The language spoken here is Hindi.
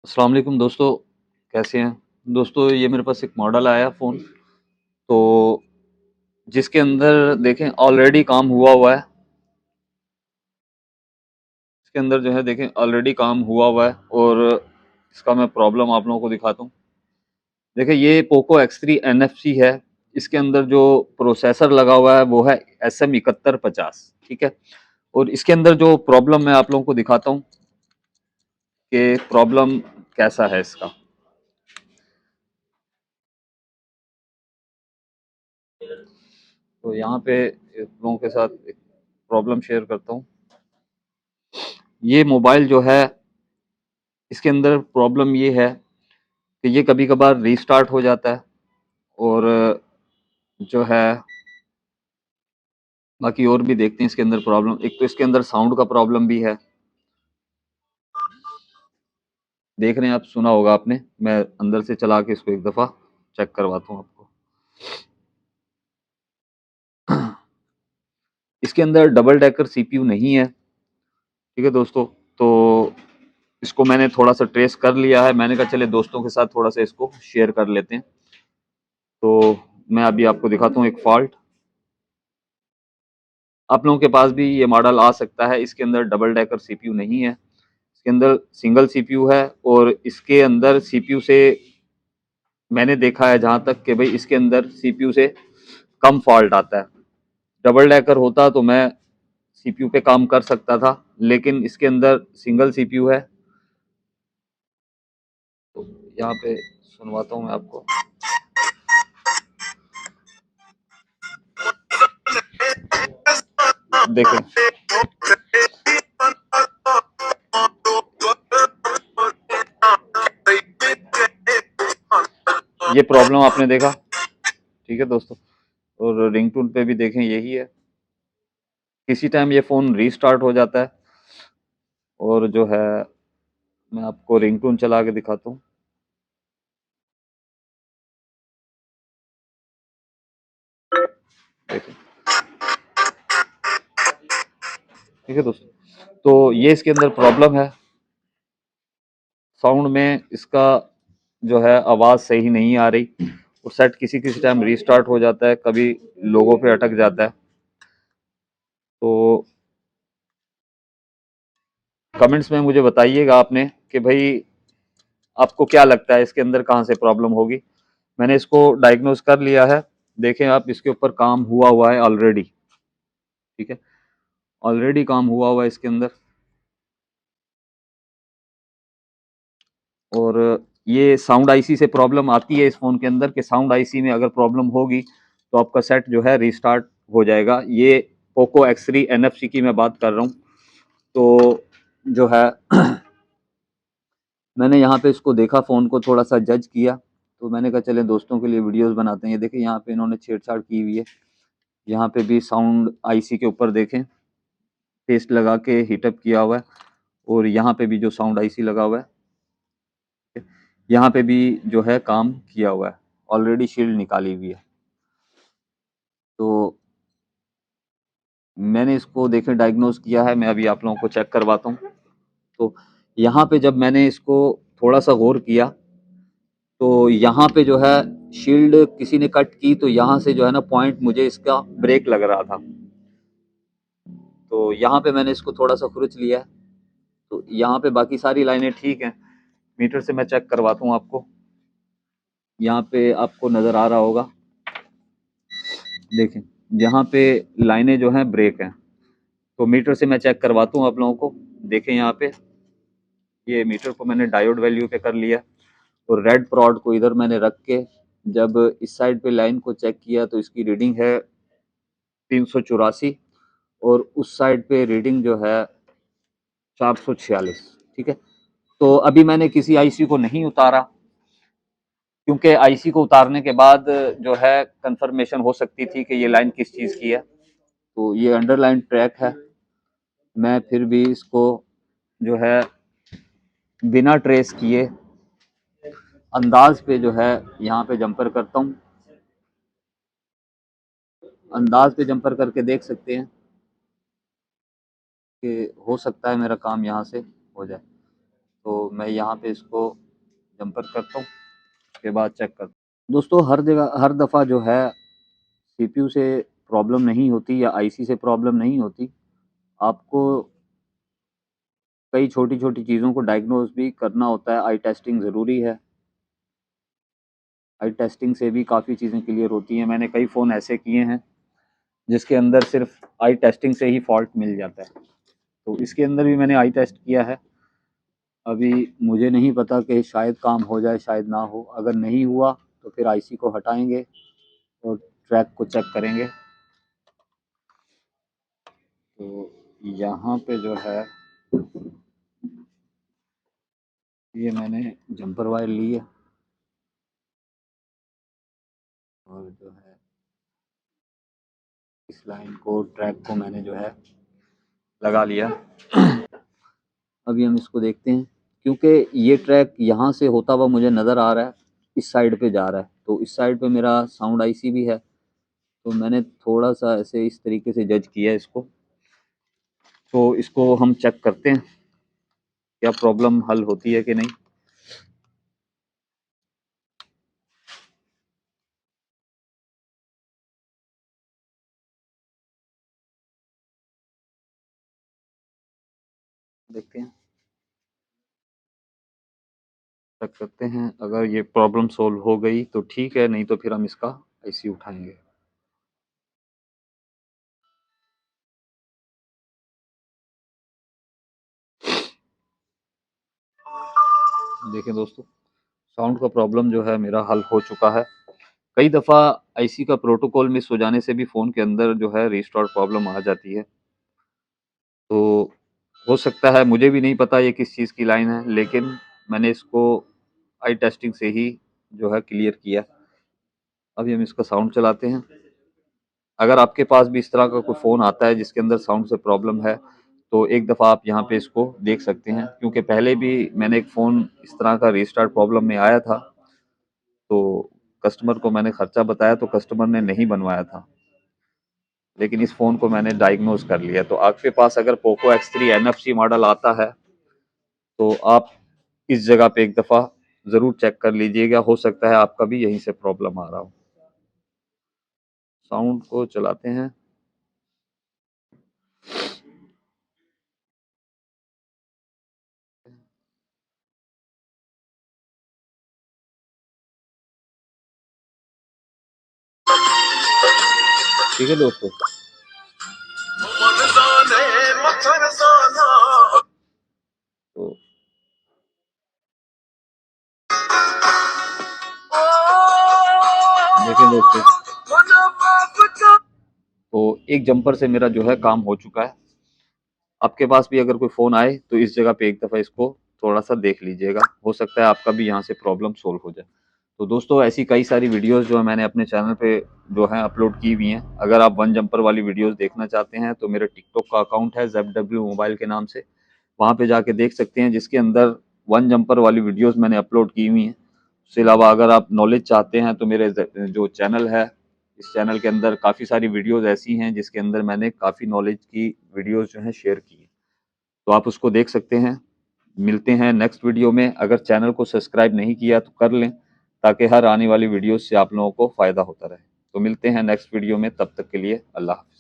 अस्सलाम वालेकुम दोस्तों, कैसे हैं? दोस्तों ये मेरे पास एक मॉडल आया फ़ोन, तो जिसके अंदर देखें ऑलरेडी काम हुआ है। इसके अंदर जो है देखें ऑलरेडी काम हुआ है और इसका मैं प्रॉब्लम आप लोगों को दिखाता हूँ। देखिए ये पोको X3 NFC है। इसके अंदर जो प्रोसेसर लगा हुआ है वो है SM7150, ठीक है? और इसके अंदर जो प्रॉब्लम मैं आप लोगों को दिखाता हूँ कि प्रॉब्लम कैसा है इसका। तो यहाँ पे आप लोगों के साथ एक प्रॉब्लम शेयर करता हूँ। ये मोबाइल जो है इसके अंदर प्रॉब्लम ये है कि ये कभी कभार रीस्टार्ट हो जाता है और जो है बाकी और भी देखते हैं इसके अंदर प्रॉब्लम। एक तो इसके अंदर साउंड का प्रॉब्लम भी है, देख रहे हैं आप, सुना होगा आपने। मैं अंदर से चला के इसको एक दफ़ा चेक करवाता हूँ आपको। इसके अंदर डबल डेकर सीपीयू नहीं है, ठीक है दोस्तों। तो इसको मैंने थोड़ा सा ट्रेस कर लिया है, मैंने कहा चले दोस्तों के साथ थोड़ा सा इसको शेयर कर लेते हैं। तो मैं अभी आपको दिखाता हूँ एक फॉल्ट। आप लोगों के पास भी ये मॉडल आ सकता है। इसके अंदर डबल डेकर सीपीयू नहीं है, इसके अंदर सिंगल सीपीयू है। और इसके अंदर सीपीयू से मैंने देखा है जहां तक कि भाई इसके अंदर सीपीयू से कम फॉल्ट आता है। डबल डेकर होता तो मैं सीपीयू पे काम कर सकता था, लेकिन इसके अंदर सिंगल सीपीयू है। तो यहाँ पे सुनवाता हूँ मैं आपको। देखें, ये प्रॉब्लम आपने देखा, ठीक है दोस्तों। और रिंगटोन पे भी देखें यही है, किसी टाइम ये फ़ोन रीस्टार्ट हो जाता है। और जो है मैं आपको रिंगटोन चला के दिखाता हूँ। देखें, ठीक है दोस्तों। तो ये इसके अंदर प्रॉब्लम है, साउंड में इसका जो है आवाज़ सही नहीं आ रही और सेट किसी किसी टाइम रीस्टार्ट हो जाता है, कभी लोगों पे अटक जाता है। तो कमेंट्स में मुझे बताइएगा आपने कि भाई आपको क्या लगता है इसके अंदर कहाँ से प्रॉब्लम होगी। मैंने इसको डायग्नोज कर लिया है, देखें आप, इसके ऊपर काम हुआ है ऑलरेडी, ठीक है? ऑलरेडी काम हुआ है इसके अंदर। और ये साउंड आईसी से प्रॉब्लम आती है इस फ़ोन के अंदर कि साउंड आईसी में अगर प्रॉब्लम होगी तो आपका सेट जो है रीस्टार्ट हो जाएगा। ये पोको X3 NFC की मैं बात कर रहा हूँ। तो जो है मैंने यहाँ पे इसको देखा, फ़ोन को थोड़ा सा जज किया, तो मैंने कहा चलें दोस्तों के लिए वीडियोस बनाते हैं। ये देखें यहाँ पे इन्होंने छेड़छाड़ की हुई है। यहाँ पे भी साउंड आईसी के ऊपर देखें पेस्ट लगा के हीटअप किया हुआ है। और यहाँ पे भी जो साउंड आईसी लगा हुआ है, यहाँ पे भी जो है काम किया हुआ है, ऑलरेडी शील्ड निकाली हुई है। तो मैंने इसको देखें डायग्नोज किया है, मैं अभी आप लोगों को चेक करवाता हूँ। तो यहाँ पे जब मैंने इसको थोड़ा सा गौर किया तो यहाँ पे जो है शील्ड किसी ने कट की, तो यहाँ से जो है ना पॉइंट मुझे इसका ब्रेक लग रहा था। तो यहाँ पे मैंने इसको थोड़ा सा खुरच लिया है। तो यहाँ पे बाकी सारी लाइनें ठीक हैं। मीटर से मैं चेक करवाता हूँ आपको, यहाँ पे आपको नज़र आ रहा होगा, देखें यहाँ पे लाइनें जो हैं ब्रेक हैं। तो मीटर से मैं चेक करवाता हूँ आप लोगों को। देखें यहाँ पे ये मीटर को मैंने डायोड वैल्यू पे कर लिया और रेड प्रॉड को इधर मैंने रख के जब इस साइड पे लाइन को चेक किया तो इसकी रीडिंग है 384 और उस साइड पे रीडिंग जो है 446, ठीक है? तो अभी मैंने किसी आईसी को नहीं उतारा, क्योंकि आईसी को उतारने के बाद जो है कंफर्मेशन हो सकती थी कि ये लाइन किस चीज़ की है। तो ये अंडरलाइन ट्रैक है। मैं फिर भी इसको जो है बिना ट्रेस किए अंदाज पे जो है यहाँ पे जंपर करता हूँ। अंदाज पे जंपर करके देख सकते हैं कि हो सकता है मेरा काम यहाँ से हो जाए। तो मैं यहाँ पे इसको जंपर करता हूँ, उसके बाद चेक करता हूँ। दोस्तों हर जगह हर दफ़ा जो है सीपीयू से प्रॉब्लम नहीं होती या आईसी से प्रॉब्लम नहीं होती। आपको कई छोटी-छोटी चीज़ों को डायग्नोज़ भी करना होता है, आई टेस्टिंग ज़रूरी है। आई टेस्टिंग से भी काफ़ी चीज़ें क्लियर होती हैं। मैंने कई फ़ोन ऐसे किए हैं जिसके अंदर सिर्फ आई टेस्टिंग से ही फॉल्ट मिल जाता है। तो इसके अंदर भी मैंने आई टेस्ट किया है। अभी मुझे नहीं पता कि शायद काम हो जाए, शायद ना हो। अगर नहीं हुआ तो फिर आईसी को हटाएँगे और ट्रैक को चेक करेंगे। तो यहाँ पे जो है ये मैंने जंपर वायर ली है और जो है इस लाइन को ट्रैक को मैंने जो है लगा लिया। अभी हम इसको देखते हैं, क्योंकि ये ट्रैक यहाँ से होता हुआ मुझे नज़र आ रहा है, इस साइड पे जा रहा है। तो इस साइड पे मेरा साउंड आईसी भी है, तो मैंने थोड़ा-सा ऐसे इस तरीके से जज किया है इसको। तो इसको हम चेक करते हैं, क्या प्रॉब्लम हल होती है कि नहीं। देखते हैं, चेक करते हैं। अगर ये प्रॉब्लम सॉल्व हो गई तो ठीक है, नहीं तो फिर हम इसका आईसी उठाएँगे। देखें दोस्तों, साउंड का प्रॉब्लम जो है मेरा हल हो चुका है। कई दफ़ा आईसी का प्रोटोकॉल मिस हो जाने से भी फ़ोन के अंदर जो है रीस्टार्ट प्रॉब्लम आ जाती है। तो हो सकता है, मुझे भी नहीं पता ये किस चीज़ की लाइन है, लेकिन मैंने इसको आई टेस्टिंग से ही जो है क्लियर किया। अभी हम इसका साउंड चलाते हैं। अगर आपके पास भी इस तरह का कोई फ़ोन आता है जिसके अंदर साउंड से प्रॉब्लम है, तो एक दफ़ा आप यहाँ पे इसको देख सकते हैं, क्योंकि पहले भी मैंने एक फ़ोन इस तरह का रीस्टार्ट प्रॉब्लम में आया था, तो कस्टमर को मैंने खर्चा बताया तो कस्टमर ने नहीं बनवाया था। लेकिन इस फ़ोन को मैंने डायग्नोज़ कर लिया। तो आपके पास अगर पोको X3 एनएफसी मॉडल आता है, तो आप इस जगह पे एक दफ़ा ज़रूर चेक कर लीजिएगा, हो सकता है आपका भी यहीं से प्रॉब्लम आ रहा हो। साउंड को चलाते हैं। ठीक है दोस्तों। तो देखें दोस्तों, तो एक जंपर से मेरा जो है काम हो चुका है। आपके पास भी अगर कोई फ़ोन आए तो इस जगह पे एक दफ़ा इसको थोड़ा-सा देख लीजिएगा, हो सकता है आपका भी यहाँ से प्रॉब्लम सॉल्व हो जाए। तो दोस्तों ऐसी कई सारी वीडियोज़ जो है मैंने अपने चैनल पे जो है अपलोड की हुई हैं। अगर आप वन जंपर वाली वीडियोज़ देखना चाहते हैं तो मेरे टिकटॉक का अकाउंट है ZW मोबाइल के नाम से, वहाँ पे जाके देख सकते हैं, जिसके अंदर वन जंपर वाली वीडियोज़ मैंने अपलोड की हुई हैं। उसके अलावा अगर आप नॉलेज चाहते हैं तो मेरे जो चैनल है, इस चैनल के अंदर काफ़ी सारी वीडियोज़ ऐसी हैं जिसके अंदर मैंने काफ़ी नॉलेज की वीडियोज़ जो हैं शेयर की हैं। तो आप उसको देख सकते हैं। मिलते हैं नेक्स्ट वीडियो में। अगर चैनल को सब्सक्राइब नहीं किया तो कर लें, ताकि हर आने वाली वीडियो से आप लोगों को फ़ायदा होता रहे। तो मिलते हैं नेक्स्ट वीडियो में, तब तक के लिए अल्लाह हाफ़िज़।